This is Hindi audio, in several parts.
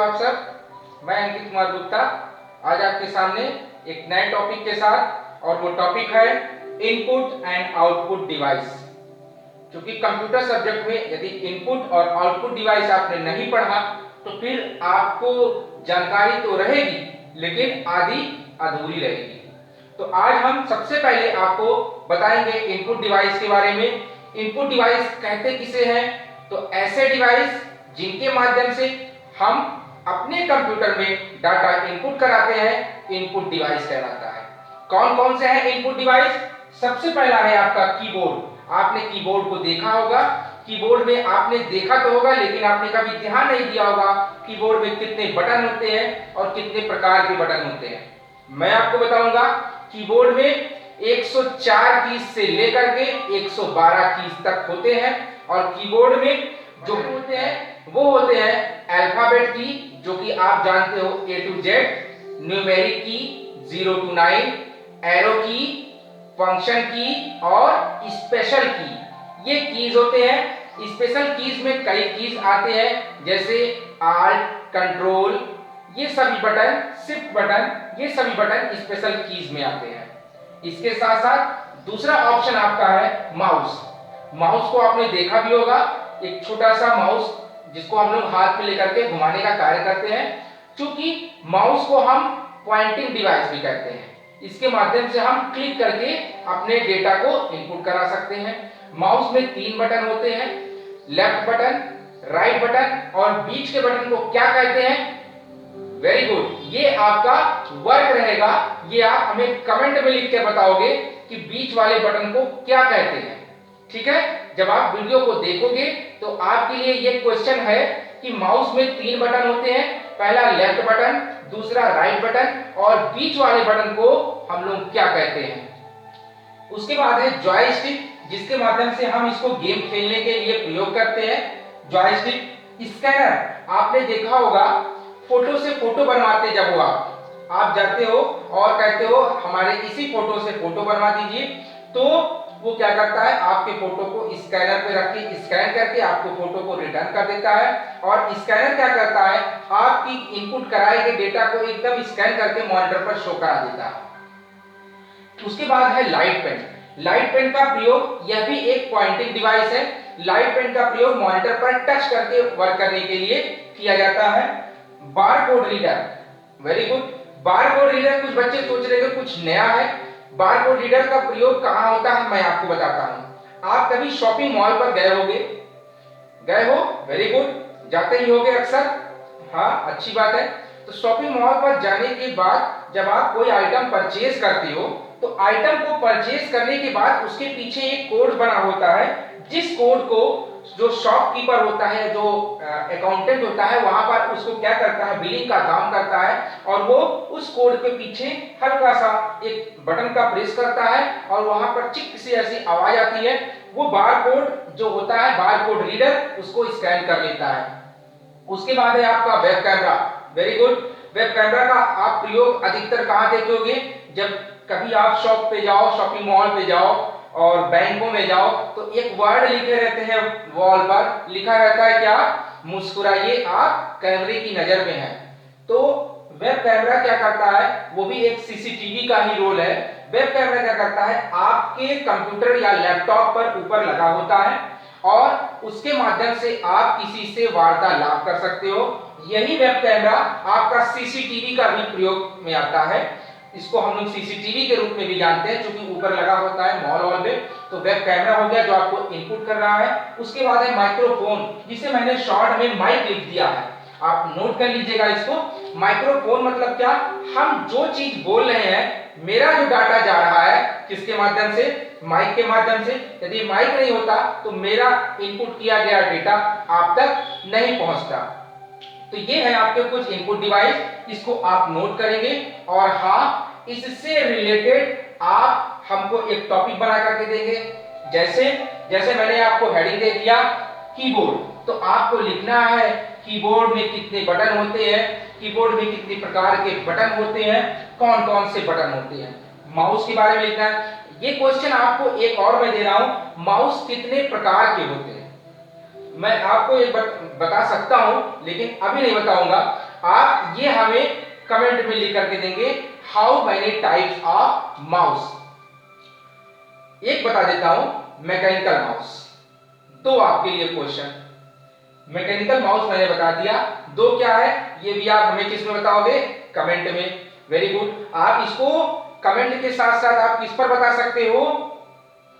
आप सब। मैं अंकित कुमार गुप्ता आज आपके सामने एक नए टॉपिक के साथ, और वो टॉपिक है इनपुट एंड आउटपुट डिवाइस। क्योंकि कंप्यूटर सब्जेक्ट में यदि इनपुट और आउटपुट डिवाइस आपने नहीं पढ़ा तो फिर आपको जानकारी तो रहेगी लेकिन आधी अधूरी रहेगी। तो आज हम सबसे पहले आपको बताएंगे इनपुट डिवाइस के बारे में। इनपुट डिवाइस कहते किसे हैं? तो ऐसे डिवाइस जिनके माध्यम से हम अपने कंप्यूटर में डाटा इनपुट कराते हैं, इनपुट डिवाइस कहलाता है। कौन कौन से हैं इनपुट डिवाइस? सबसे पहला है आपका कीबोर्ड। आपने कीबोर्ड को देखा होगा। कीबोर्ड में आपने देखा तो होगा लेकिन आपने कभी ध्यान नहीं दिया होगा कीबोर्ड में कितने बटन होते हैं और कितने प्रकार के बटन होते हैं। मैं आपको बताऊंगा कीबोर्ड में 104 कीज से लेकर के 112 कीज तक होते हैं, और कीबोर्ड में जो होते हैं वो होते हैं अल्फाबेट की, जो कि आप जानते हो A to Z, न्यूमेरिक की 0 to 9, एरो की, फंक्शन की और स्पेशल की। ये कीज होते हैं। स्पेशल कीज में कई कीज आते हैं जैसे आल्ट, कंट्रोल, ये सभी बटन, शिफ्ट बटन, ये सभी बटन स्पेशल कीज में आते हैं। इसके साथ साथ दूसरा ऑप्शन आपका है माउस। माउस को आपने देखा भी होगा, एक छोटा सा माउस जिसको हम लोग हाथ में लेकर के घुमाने का कार्य करते हैं। क्योंकि माउस को हम पॉइंटिंग डिवाइस भी कहते हैं। इसके माध्यम से हम क्लिक करके अपने डेटा को इनपुट करा सकते हैं। माउस में 3 बटन होते हैं, लेफ्ट बटन, राइट बटन और बीच के बटन को क्या कहते हैं? वेरी गुड, ये आपका वर्क रहेगा। ये आप हमें कमेंट में लिख के बताओगे कि बीच वाले बटन को क्या कहते हैं। ठीक है, जब आप वीडियो को देखोगे तो आपके लिए ये क्वेश्चन है कि माउस में 3 बटन होते हैं, पहला लेफ्ट बटन, दूसरा राइट बटन और बीच वाले बटन को हम लोग क्या कहते हैं। उसके बाद है जॉयस्टिक, जिसके माध्यम से हम इसको गेम खेलने के लिए प्रयोग करते हैं। जॉयस्टिक, स्कैनर, आपने देखा होगा फोटो से फोटो बनवाते जब वो आप जाते हो और कहते हो हमारे इसी फोटो से फोटो बनवा दीजिए, तो वो क्या करता है आपके फोटो को स्कैनर पे रख के स्कैन करके आपको फोटो को रिटर्न कर देता है। और स्कैनर क्या करता है आपकी इनपुट कराए गए डेटा को एकदम स्कैन करके मॉनिटर पर शो करा देता है। उसके बाद है लाइट पेन। लाइट पेन का प्रयोग, यह भी एक पॉइंटिंग डिवाइस है। लाइट पेन का प्रयोग मॉनिटर पर टच करके वर्क करने के लिए किया जाता है। Barcode reader, very good. Barcode reader, कुछ बच्चे सोच रहे हैं कुछ नया है। बारकोड रीडर का प्रयोग कहां होता है मैं आपको बताता हूं। आप कभी शॉपिंग मॉल पर गए होंगे? गए हो? वेरी गुड, जाते ही होंगे अक्सर। हाँ, अच्छी बात है। तो शॉपिंग मॉल पर जाने के बाद जब आप कोई आइटम परचेज करते हो तो आइटम को परचेज करने के बाद उसके पीछे एक कोड बना होता है, जिस कोड को जो शॉपकीपर होता है, जो अकाउंटेंट होता है, वहां पर उसको क्या करता है, बिलिंग का काम करता है, और वो उस कोड के पीछे हल्का सा एक बटन का प्रेस करता है और वहां पर चिक सी ऐसी आवाज आती है। वो बारकोड जो होता है, बारकोड रीडर, उसको स्कैन कर लेता है। उसके बाद है आपका web camera. Very good. Web camera का आप प्रयोग अधिकतर कहां देखोगे? जब कभी आप शॉप पे जाओ, शॉपिंग मॉल पे जाओ और बैंकों में जाओ तो एक वर्ड लिखे रहते हैं वॉल पर, लिखा रहता है क्या? मुस्कुराइए, आप कैमरे की नजर में हैं। तो वेब कैमरा क्या करता है? वो भी एक सीसीटीवी का ही रोल है। वेब कैमरा क्या करता है? आपके कंप्यूटर या लैपटॉप पर ऊपर लगा होता है और उसके माध्यम से आप किसी से वार्तालाप कर सकते हो। यही वेब कैमरा आपका सीसीटीवी का भी प्रयोग में आता है। इसको हम लोग सीसीटीवी के रूप में भी जानते हैं क्योंकि ऊपर लगा होता है मॉल वॉल में। तो वेब कैमरा हो गया जो आपको इनपुट कर रहा है। उसके बाद है माइक्रोफोन, जिसे मैंने शॉर्ट में माइक लिख दिया है, आप नोट कर लीजिएगा इसको। माइक्रोफोन मतलब क्या? हम जो चीज बोल रहे हैं, मेरा जो डाटा जा रहा है किसके माध्यम से? माइक के माध्यम से। यदि माइक नहीं होता तो मेरा इनपुट किया गया डेटा आप तक नहीं पहुंचता। तो ये है आपके कुछ इनपुट डिवाइस, इसको आप नोट करेंगे। और हाँ, इससे रिलेटेड आप हमको एक टॉपिक बना करके देंगे। जैसे मैंने आपको हेडिंग दे दिया कीबोर्ड, तो आपको लिखना है कीबोर्ड में कितने बटन होते हैं, कीबोर्ड में कितने प्रकार के बटन होते हैं, कौन कौन से बटन होते हैं। माउस के बारे में लिखना है। ये क्वेश्चन आपको एक और मैं दे रहा हूं, माउस कितने प्रकार के होते हैं। मैं आपको एक बता सकता हूं लेकिन अभी नहीं बताऊंगा। आप ये हमें कमेंट में लिख करके देंगे how many types of mouse. एक बता देता हूं मैकेनिकल माउस, दो आपके लिए क्वेश्चन। मैकेनिकल माउस मैंने बता दिया, दो क्या है ये भी आप हमें किस में बताओगे, कमेंट में। वेरी गुड, आप इसको कमेंट के साथ साथ आप किस पर बता सकते हो,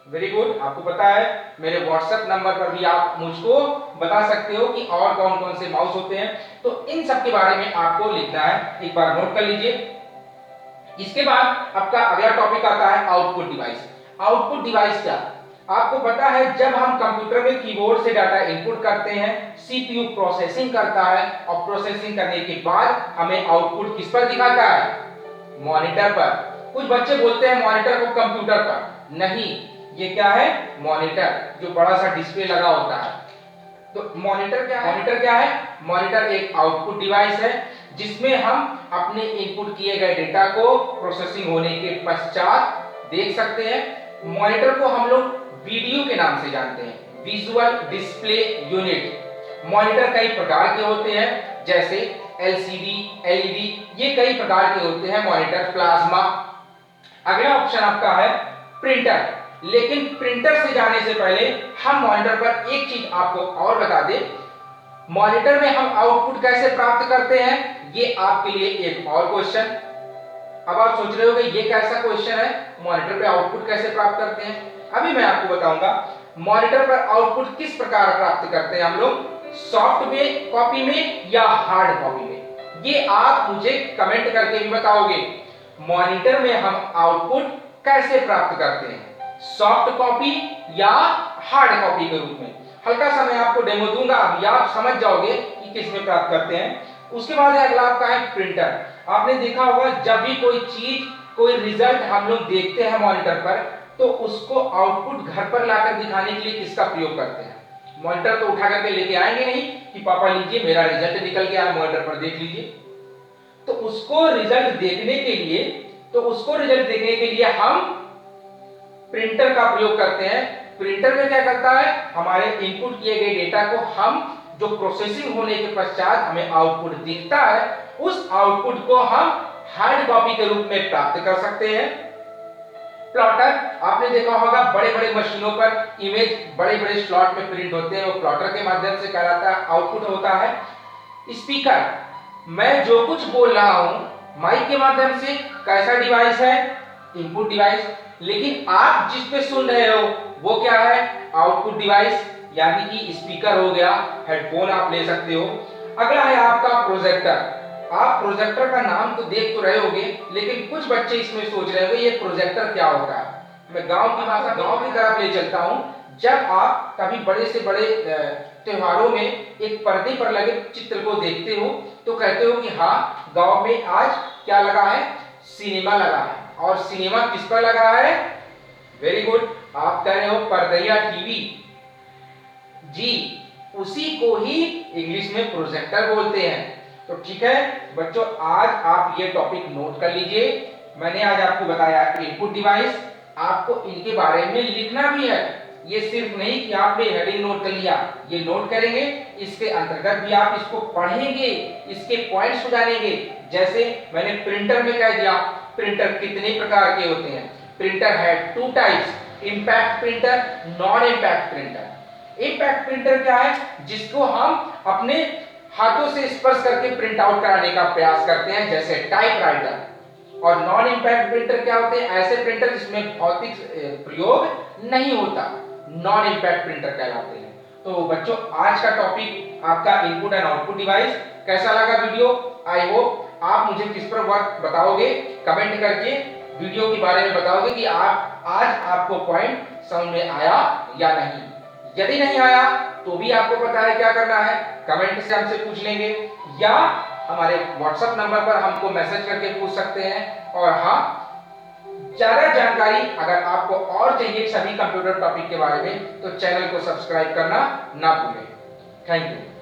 वेरी गुड, आपको पता है मेरे व्हाट्सएप नंबर पर भी आप मुझको बता सकते हो कि और कौन कौन से माउस होते हैं। तो इन सब के बारे में आपको लिखना है, एक बार नोट कर लीजिए। इसके बाद आपका अगला टॉपिक आता है आउटपुट डिवाइस। आउटपुट डिवाइस क्या, आपको पता है जब हम कंप्यूटर में कीबोर्ड से डाटा इनपुट करते हैं, सीपीयू प्रोसेसिंग करता है और प्रोसेसिंग करने के बाद हमें आउटपुट किस पर दिखाता है, मॉनिटर पर। कुछ बच्चे बोलते हैं मॉनिटर को कंप्यूटर पर, नहीं, ये क्या है, मॉनिटर जो बड़ा सा डिस्प्ले लगा होता है। तो मॉनिटर क्या है, मॉनिटर क्या है, मॉनिटर एक आउटपुट डिवाइस है जिसमें हम अपने इनपुट किए गए डेटा को प्रोसेसिंग होने के पश्चात देख सकते हैं। मॉनिटर को हम लोग वीडियो के नाम से जानते हैं, विजुअल डिस्प्ले यूनिट। मॉनिटर कई प्रकार के होते हैं जैसे एलसीडी, एलईडी, ये कई प्रकार के होते हैं मॉनिटर, प्लाज्मा। अगला ऑप्शन आपका है प्रिंटर, लेकिन प्रिंटर से जाने से पहले हम मॉनिटर पर एक चीज आपको और बता दें, मॉनिटर में हम आउटपुट कैसे प्राप्त करते हैं, ये आपके लिए एक और क्वेश्चन। अब आप सोच रहे हो कि ये कैसा क्वेश्चन है, मॉनिटर पे आउटपुट कैसे प्राप्त करते हैं, अभी मैं आपको बताऊंगा। मॉनिटर पर आउटपुट किस प्रकार प्राप्त करते हैं हम लोग, सॉफ्ट में कॉपी में या हार्ड कॉपी में, ये आप मुझे कमेंट करके भी बताओगे। मॉनिटर में हम आउटपुट कैसे प्राप्त करते हैं, सॉफ्ट कॉपी या हार्ड कॉपी के रूप में। हल्का सा मैं आपको डेमो दूंगा, अभी आप समझ जाओगे कि किस में प्राप्त करते हैं। उसके बाद अगला आपका है प्रिंटर। आपने देखा होगा जब भी कोई चीज, कोई रिजल्ट हम लोग देखते हैं मॉनिटर पर, तो उसको आउटपुट घर पर लाकर दिखाने के लिए किसका प्रयोग करते हैं, मॉनिटर तो उठा करके लेके आएंगे नहीं कि पापा लीजिए मेरा रिजल्ट निकल गया, मॉनिटर पर देख लीजिए। तो उसको रिजल्ट देखने के लिए हम प्रिंटर का प्रयोग करते हैं। प्रिंटर में क्या करता है, हमारे इनपुट किए गए डेटा को हम जो प्रोसेसिंग होने के पश्चात हमें आउटपुट दिखता है, उस आउटपुट को हम हार्ड कॉपी के रूप में प्राप्त कर सकते हैं। प्लॉटर, आपने देखा होगा बड़े बड़े मशीनों पर इमेज बड़े बड़े स्लॉट में प्रिंट होते हैं, वो प्लॉटर के माध्यम से कहलाता है, आउटपुट होता है। स्पीकर, मैं जो कुछ बोल रहा हूं माइक के माध्यम से, कैसा डिवाइस है, इनपुट डिवाइस, लेकिन आप जिस पे सुन रहे हो वो क्या है, आउटपुट डिवाइस, यानी कि स्पीकर हो गया, हेडफोन आप ले सकते हो। अगला है आपका प्रोजेक्टर। आप प्रोजेक्टर का नाम तो देख तो रहे होगे, लेकिन कुछ बच्चे इसमें सोच रहे होंगे ये प्रोजेक्टर क्या होता है। मैं गांव की भाषा, गांव की तरफ ले चलता हूं। जब आप कभी बड़े से बड़े त्योहारों में एक पर्दे पर लगे चित्र को देखते हो तो कहते हो कि हाँ, गांव में आज क्या लगा है, सिनेमा लगा है। और सिनेमा किस पर लगा है, वेरी गुड, आप कह रहे हो पर्दैया टीवी, जी उसी को ही इंग्लिश में प्रोजेक्टर बोलते हैं। तो ठीक है बच्चों, आज आप ये टॉपिक नोट कर लीजिए। मैंने आज आपको बताया इनपुट डिवाइस, आपको इनके बारे में लिखना भी है। ये सिर्फ नहीं कि आपने हेडिंग नोट कर लिया, ये नोट करेंगे, इसके अंतर्गत भी आप इसको पढ़ेंगे, इसके पॉइंट्स जानेंगे। जैसे मैंने प्रिंटर में कह दिया, प्रिंटर कितने प्रकार के होते हैं, प्रिंटर है 2 types, impact printer, non impact printer. Impact printer क्या है, जिसको हम अपने हाथों से स्पर्श करके प्रिंट आउट कराने का प्रयास करते हैं, जैसे टाइपराइटर। और नॉन इंपैक्ट प्रिंटर क्या होते हैं, ऐसे प्रिंटर जिसमें भौतिक प्रयोग नहीं होता, नॉन इंपैक्ट प्रिंटर कहलाते हैं। तो बच्चों, आज का टॉपिक आपका इनपुट एंड आउटपुट डिवाइस कैसा लगा वीडियो, आई होप आप मुझे किस पर वर्क बताओगे, कमेंट करके वीडियो के बारे में बताओगे कि आज आपको पॉइंट समझ में आया या नहीं। यदि नहीं आया तो भी आपको पता है क्या करना है, कमेंट से हमसे पूछ लेंगे या हमारे व्हाट्सएप नंबर पर हमको मैसेज करके पूछ सकते हैं। और हाँ, ज्यादा जानकारी अगर आपको और चाहिए सभी कंप्यूटर टॉपिक के बारे में तो चैनल को सब्सक्राइब करना ना भूलें। Thank you.